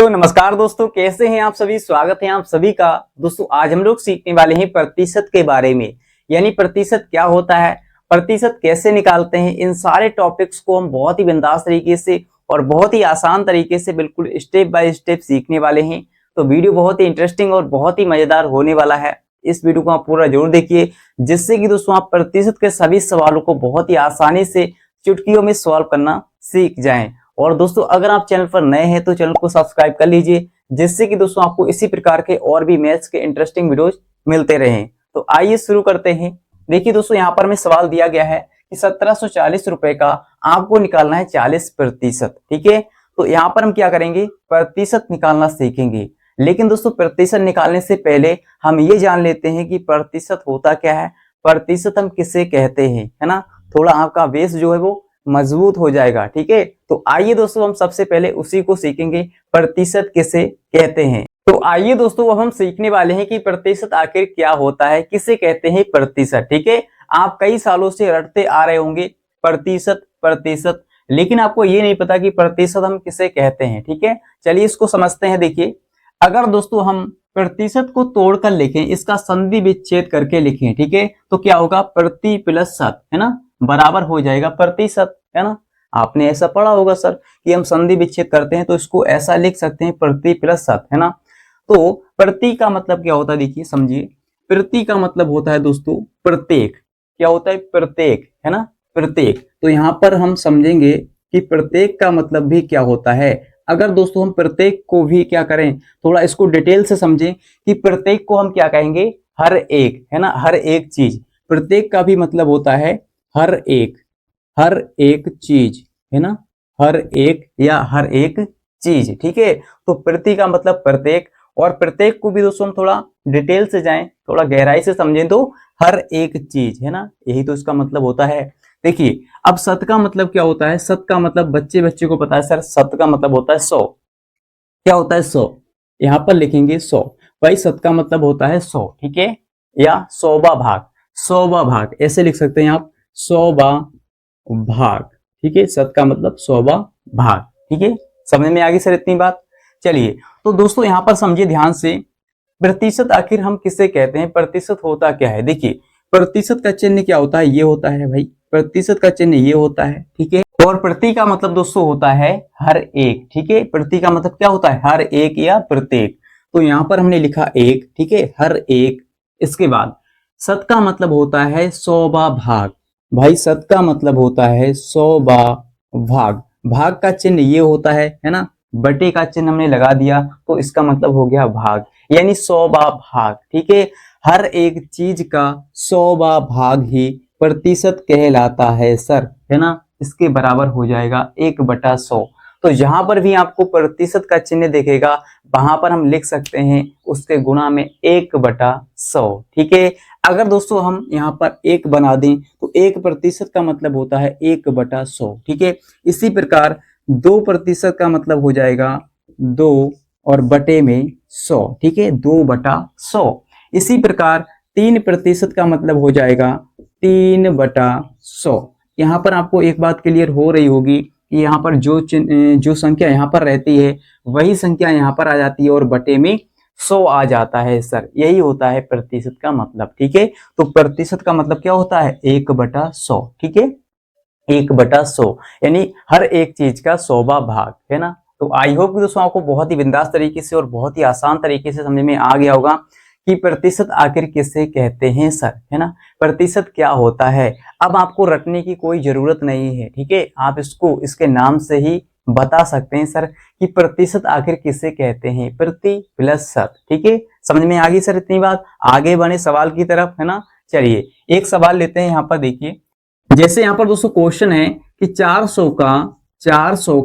तो नमस्कार दोस्तों, कैसे हैं आप सभी। स्वागत है आप सभी का। दोस्तों आज हम लोग सीखने वाले हैं प्रतिशत के बारे में, यानी प्रतिशत क्या होता है, प्रतिशत कैसे निकालते हैं। इन सारे टॉपिक्स को हम बहुत ही बिंदास तरीके से और बहुत ही आसान तरीके से बिल्कुल स्टेप बाय स्टेप सीखने वाले हैं। तो वीडियो बहुत ही इंटरेस्टिंग और बहुत ही मजेदार होने वाला है। इस वीडियो को आप पूरा जरूर देखिए, जिससे कि दोस्तों आप प्रतिशत के सभी सवालों को बहुत ही आसानी से चुटकियों में सॉल्व करना सीख जाएं। और दोस्तों अगर आप चैनल पर नए हैं तो चैनल को सब्सक्राइब कर लीजिए, जिससे कि दोस्तों आपको इसी प्रकार के और भी मैथ्स के इंटरेस्टिंग वीडियोज मिलते रहें। तो आइए शुरू करते हैं। देखिए दोस्तों, यहाँ पर हमें सवाल दिया गया है कि 1740 रुपए का आपको निकालना है 40%। ठीक है, तो यहाँ पर हम क्या करेंगे, प्रतिशत निकालना सीखेंगे। लेकिन दोस्तों प्रतिशत निकालने से पहले हम ये जान लेते हैं कि प्रतिशत होता क्या है, प्रतिशत हम किसे कहते हैं, है ना। थोड़ा आपका बेस जो है वो मजबूत हो जाएगा। ठीक है, तो आइए दोस्तों हम सबसे पहले उसी को सीखेंगे, प्रतिशत किसे कहते हैं। तो आइए दोस्तों अब हम सीखने वाले हैं कि प्रतिशत आखिर क्या होता है, किसे कहते हैं प्रतिशत। ठीक है, आप कई सालों से रटते आ रहे होंगे प्रतिशत प्रतिशत, लेकिन आपको ये नहीं पता कि प्रतिशत हम किसे कहते हैं। ठीक है, चलिए इसको समझते हैं। देखिए, अगर दोस्तों हम प्रतिशत को तोड़कर लिखें, इसका संधि विच्छेद करके लिखें, ठीक है, तो क्या होगा, प्रति प्लस शत, है ना, बराबर हो जाएगा प्रतिशत, है ना। आपने ऐसा पढ़ा होगा सर कि हम संधि विच्छेद करते हैं तो इसको ऐसा लिख सकते हैं, प्रति प्लस शत, है ना। तो प्रति का मतलब क्या होता है, देखिए समझिए, प्रति का मतलब होता है दोस्तों प्रत्येक। क्या होता है, प्रत्येक, है ना, प्रत्येक। तो यहाँ पर हम समझेंगे कि प्रत्येक का मतलब भी क्या होता है। अगर दोस्तों हम प्रत्येक को भी क्या करें, थोड़ा इसको डिटेल से समझें कि प्रत्येक को हम क्या कहेंगे, हर एक, है ना, हर एक चीज। प्रत्येक का भी मतलब होता है हर एक चीज, है ना, हर एक या हर एक चीज। ठीक है, तो प्रति का मतलब प्रत्येक, और प्रत्येक को भी दोस्तों हम थोड़ा डिटेल से जाएं, थोड़ा गहराई से समझें तो हर एक चीज, है ना, यही तो इसका मतलब होता है। देखिए अब शत का मतलब क्या होता है, शत का मतलब बच्चे को पता है सर, शत का मतलब होता है 100। क्या होता है 100, यहाँ पर लिखेंगे 100। भाई शत का मतलब होता है 100, ठीक है, या 100वां भाग, 100वां भाग ऐसे लिख सकते हैं आप, 100वां भाग। ठीक है, शत का मतलब 100वां भाग। ठीक है, समझ में आ गई सर इतनी बात। चलिए तो दोस्तों यहाँ पर समझिए ध्यान से, प्रतिशत आखिर हम किसे कहते हैं, प्रतिशत होता क्या है। देखिए प्रतिशत का चिन्ह क्या होता है, ये होता है भाई, प्रतिशत का चिन्ह ये होता है। ठीक है, और प्रति का मतलब दोस्तों होता है हर एक। ठीक है, प्रति का मतलब क्या होता है, हर एक या प्रत्येक। तो यहाँ पर हमने लिखा एक, ठीक है, हर एक। इसके बाद शत का मतलब होता है 100वां भाग। भाई शत का मतलब होता है 100वां भाग। भाग का चिन्ह ये होता है ना, बटे का चिन्ह हमने लगा दिया तो इसका मतलब हो गया भाग, यानी 100वां भाग। ठीक है, हर एक चीज का 100वां भाग ही प्रतिशत कहलाता है सर, है ना। इसके बराबर हो जाएगा 1/100। तो जहां पर भी आपको प्रतिशत का चिन्ह देखेगा वहां पर हम लिख सकते हैं उसके गुणा में 1/100। ठीक है, अगर दोस्तों हम यहाँ पर 1 बना दें तो 1% का मतलब होता है 1/100। ठीक है, इसी प्रकार 2% का मतलब हो जाएगा 2 और बटे में 100। ठीक है, 2/100। इसी प्रकार 3% का मतलब हो जाएगा 3/100। यहाँ पर आपको एक बात क्लियर हो रही होगी कि यहाँ पर जो संख्या यहाँ पर रहती है वही संख्या यहाँ पर आ जाती है और बटे में 100 आ जाता है सर, यही होता है प्रतिशत का मतलब। ठीक है, तो प्रतिशत का मतलब क्या होता है, 1/100। ठीक है, 1/100 यानी हर एक चीज का 100वां भाग, है ना। तो आई होप दोस्तों आपको बहुत ही बिंदास तरीके से और बहुत ही आसान तरीके से समझ में आ गया होगा कि प्रतिशत आखिर किसे कहते हैं सर, है ना, प्रतिशत क्या होता है। अब आपको रटने की कोई जरूरत नहीं है। ठीक है, आप इसको इसके नाम से ही बता सकते हैं सर कि प्रतिशत आखिर किसे कहते हैं, प्रति प्लस शत। ठीक है, समझ में आ गई सर इतनी बात। आगे बढ़े सवाल की तरफ, है ना। चलिए एक सवाल लेते हैं। यहाँ पर देखिए, जैसे यहाँ पर दोस्तों क्वेश्चन है कि 400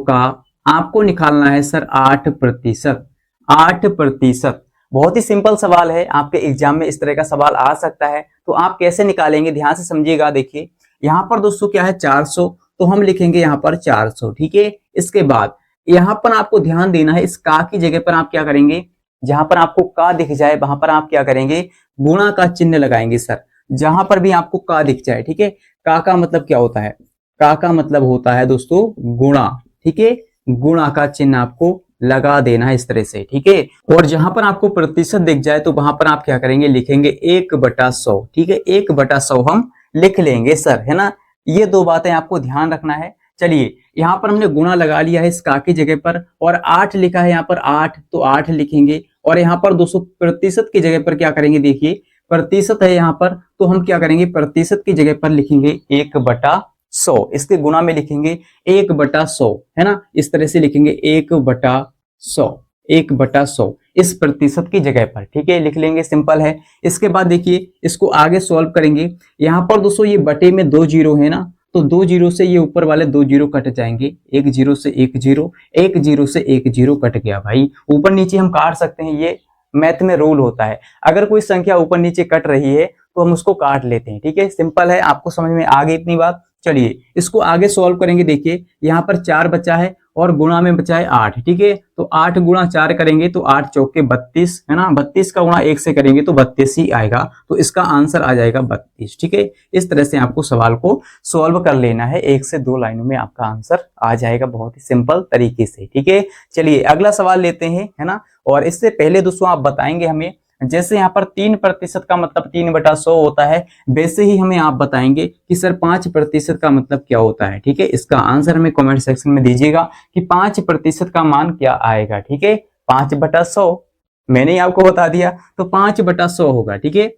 का आपको निकालना है सर 8%। 8%, बहुत ही सिंपल सवाल है, आपके एग्जाम में इस तरह का सवाल आ सकता है। तो आप कैसे निकालेंगे, ध्यान से समझिएगा। देखिए यहाँ पर दोस्तों क्या है 400, तो हम लिखेंगे यहाँ पर 400। ठीक है, इसके बाद यहाँ पर आपको ध्यान देना है, इस का की जगह पर आप क्या करेंगे, जहां पर आपको का दिख जाए वहां पर आप क्या करेंगे, गुणा का चिन्ह लगाएंगे सर, जहां पर भी आपको का दिख जाए। ठीक है, का मतलब क्या होता है, का मतलब होता है दोस्तों गुणा। ठीक है, गुणा का चिन्ह आपको लगा देना है इस तरह से, ठीक है। और जहां पर आपको प्रतिशत दिख जाए तो वहां पर आप क्या करेंगे, लिखेंगे 1/100, ठीक है। 1/100 हम लिख लेंगे सर, है ना। ये दो बातें आपको ध्यान रखना है। चलिए यहाँ पर हमने गुणा लगा लिया है इस का की जगह पर, और 8 लिखा है यहाँ पर 8, तो 8 लिखेंगे। और यहाँ पर 200 प्रतिशत की जगह पर क्या करेंगे, देखिए प्रतिशत है यहाँ पर, तो हम क्या करेंगे, प्रतिशत की जगह पर लिखेंगे 1/100, इसके गुणा में लिखेंगे 1/100, है ना। इस तरह से लिखेंगे 1/100, 1/100 इस प्रतिशत की जगह पर, ठीक है, लिख लेंगे, सिंपल है। इसके बाद देखिए इसको आगे सॉल्व करेंगे। यहाँ पर दोस्तों ये बटे में 2 जीरो है ना, तो 2 जीरो से ये ऊपर वाले 2 जीरो कट जाएंगे, 1 जीरो से 1 जीरो, 1 जीरो से 1 जीरो कट गया भाई। ऊपर नीचे हम काट सकते हैं, ये मैथ में रूल होता है। अगर कोई संख्या ऊपर नीचे कट रही है तो हम उसको काट लेते हैं, ठीक है, सिंपल है। आपको समझ में आ गई इतनी बात। चलिए इसको आगे सॉल्व करेंगे। देखिए यहाँ पर 4 बचा है और गुणा में बचा है 8, ठीक है। तो 8 गुणा 4 करेंगे तो 8 चौके 32, है ना। 32 का गुणा 1 से करेंगे तो 32 ही आएगा, तो इसका आंसर आ जाएगा 32, ठीक है। इस तरह से आपको सवाल को सॉल्व कर लेना है, 1 से 2 लाइनों में आपका आंसर आ जाएगा बहुत ही सिंपल तरीके से, ठीक है। चलिए अगला सवाल लेते हैं, है ना। और इससे पहले दोस्तों आप बताएंगे हमें, जैसे यहाँ पर 3% का मतलब 3/100 होता है, वैसे ही हमें आप बताएंगे कि सर 5% का मतलब क्या होता है, ठीक है। इसका आंसर हमें कमेंट सेक्शन में दीजिएगा कि 5% का मान क्या आएगा, ठीक है। 5/100 मैंने ही आपको बता दिया, तो 5/100 होगा, ठीक है।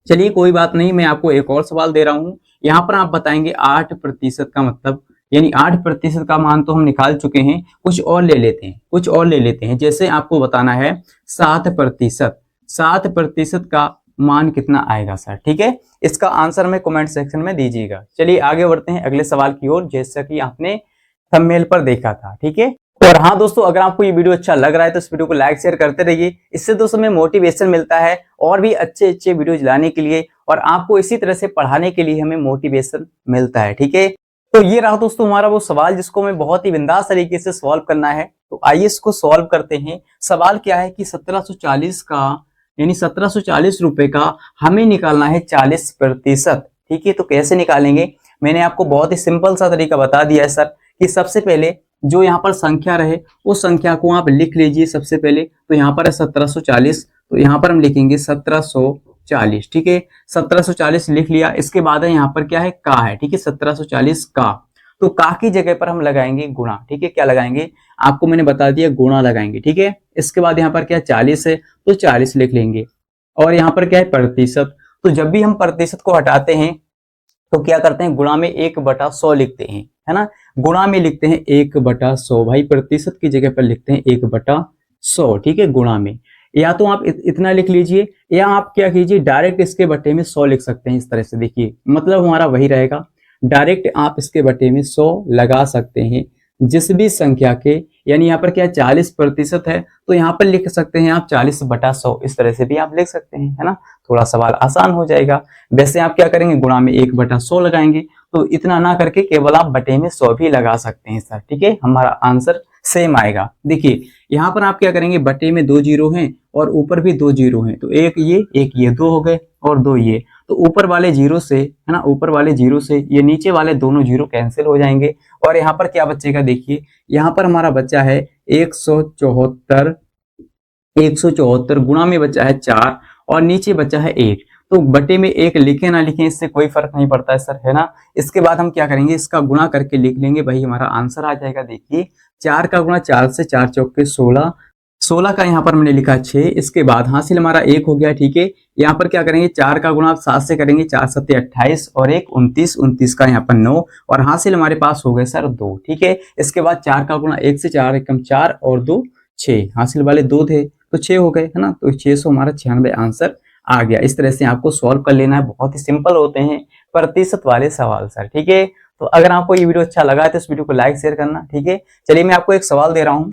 चलिए कोई बात नहीं, मैं आपको एक और सवाल दे रहा हूं। यहाँ पर आप बताएंगे 8% का मतलब, यानी 8% का मान तो हम निकाल चुके हैं, कुछ और ले लेते हैं, कुछ और ले लेते हैं। जैसे आपको बताना है 7%, 7% का मान कितना आएगा सर, ठीक है। इसका आंसर हमें कमेंट सेक्शन में दीजिएगा। चलिए आगे बढ़ते हैं अगले सवाल की ओर, जैसा कि आपने थंबनेल पर देखा था, ठीक है। और हाँ दोस्तों, अगर आपको ये वीडियो अच्छा लग रहा है तो इस वीडियो को लाइक शेयर करते रहिए। इससे दोस्तों में मोटिवेशन मिलता है और भी अच्छे अच्छे वीडियोज लाने के लिए, और आपको इसी तरह से पढ़ाने के लिए हमें मोटिवेशन मिलता है, ठीक है। तो ये रहा दोस्तों हमारा वो सवाल जिसको हमें बहुत ही बिंदास तरीके से सॉल्व करना है। तो आइए इसको सॉल्व करते हैं। सवाल क्या है कि 1740 का, यानी 1740 रुपए का हमें निकालना है 40%, ठीक है। तो कैसे निकालेंगे, मैंने आपको बहुत ही सिंपल सा तरीका बता दिया है सर, कि सबसे पहले जो यहाँ पर संख्या रहे उस संख्या को आप लिख लीजिए सबसे पहले। तो यहाँ पर है 1740, तो यहाँ पर हम लिखेंगे 1740, ठीक है। 1740 लिख लिया। इसके बाद है यहाँ पर क्या है, का है, ठीक है, 1740 का। तो का की जगह पर हम लगाएंगे गुणा, ठीक है। क्या लगाएंगे, आपको मैंने बता दिया, गुणा लगाएंगे, ठीक है। इसके बाद यहाँ पर क्या 40 है, तो 40 लिख लेंगे। और यहाँ पर क्या है, प्रतिशत। तो जब भी हम प्रतिशत को हटाते हैं तो क्या करते हैं, गुणा में 1/100 लिखते हैं, है ना। गुणा में लिखते हैं 1/100 भाई, प्रतिशत की जगह पर लिखते हैं 1/100, ठीक है, गुणा में। या तो आप इतना लिख लीजिए, या आप क्या कीजिए, डायरेक्ट इसके बटे में 100 लिख सकते हैं। इस तरह से देखिए, मतलब हमारा वही रहेगा, डायरेक्ट आप इसके बटे में 100 लगा सकते हैं जिस भी संख्या के, यानी यहाँ पर क्या 40% है, तो यहाँ पर लिख सकते हैं आप 40/100, इस तरह से भी आप लिख सकते हैं, है ना। थोड़ा सवाल आसान हो जाएगा। वैसे आप क्या करेंगे, गुणा में 1/100 लगाएंगे, तो इतना ना करके केवल आप बटे में 100 भी लगा सकते हैं सर, ठीक है। हमारा आंसर सेम आएगा। देखिए यहाँ पर आप क्या करेंगे, बटे में 2 जीरो हैं और ऊपर भी 2 जीरो हैं, तो एक ये 2 हो गए और 2 ये, तो ऊपर वाले जीरो से, है ना, ऊपर वाले जीरो से ये नीचे वाले दोनों जीरो कैंसिल हो जाएंगे। और यहाँ पर क्या बचेगा, देखिए यहाँ पर हमारा बच्चा है 174, 174 गुणा में बचा है 4 और नीचे बचा है 1। तो बटे में 1 लिखे ना लिखे इससे कोई फर्क नहीं पड़ता है सर, है ना। इसके बाद हम क्या करेंगे, इसका गुणा करके लिख लेंगे, भाई हमारा आंसर आ जाएगा। देखिए 4 का गुणा 4 से, 4 चौके 16, 16 का यहाँ पर हमने लिखा 6। इसके बाद हासिल हमारा 1 हो गया, ठीक है। यहाँ पर क्या करेंगे, 4 का गुणा 7 से करेंगे, 4 7 28 और 1 29, 29 का यहाँ पर 9 और हासिल हमारे पास हो गए सर 2, ठीक है। इसके बाद 4 का गुणा 1 से, 4 एकम 4 और 2 6, हासिल वाले 2 थे तो 6 हो गए, है ना। तो 600 हमारा 96 आंसर आ गया। इस तरह से आपको सॉल्व कर लेना है, बहुत ही सिंपल होते हैं प्रतिशत वाले सवाल सर, ठीक है। तो अगर आपको ये वीडियो अच्छा लगा है तो इस वीडियो को लाइक शेयर करना, ठीक है। चलिए मैं आपको एक सवाल दे रहा हूँ,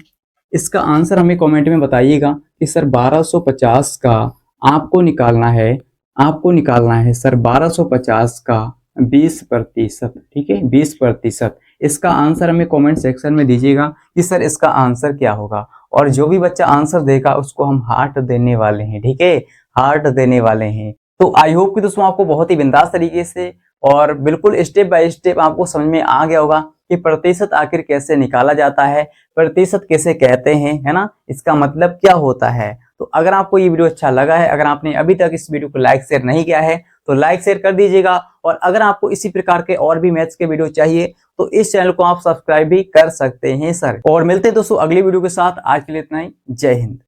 इसका आंसर हमें कमेंट में बताइएगा कि सर 1250 का आपको निकालना है, आपको निकालना है सर 1250 का 20%, ठीक है, 20%। इसका आंसर हमें कमेंट सेक्शन में दीजिएगा कि सर इसका आंसर क्या होगा। और जो भी बच्चा आंसर देगा उसको हम हार्ट देने वाले हैं, ठीक है, हार्ट देने वाले हैं। तो आई होप कि दोस्तों आपको बहुत ही बिंदास तरीके से और बिल्कुल स्टेप बाय स्टेप आपको समझ में आ गया होगा कि प्रतिशत आखिर कैसे निकाला जाता है, प्रतिशत कैसे कहते हैं, है ना, इसका मतलब क्या होता है। तो अगर आपको ये वीडियो अच्छा लगा है, अगर आपने अभी तक इस वीडियो को लाइक शेयर नहीं किया है तो लाइक शेयर कर दीजिएगा। और अगर आपको इसी प्रकार के और भी मैथ्स के वीडियो चाहिए तो इस चैनल को आप सब्सक्राइब भी कर सकते हैं सर। और मिलते हैं दोस्तों अगली वीडियो के साथ। आज के लिए इतना ही। जय हिंद।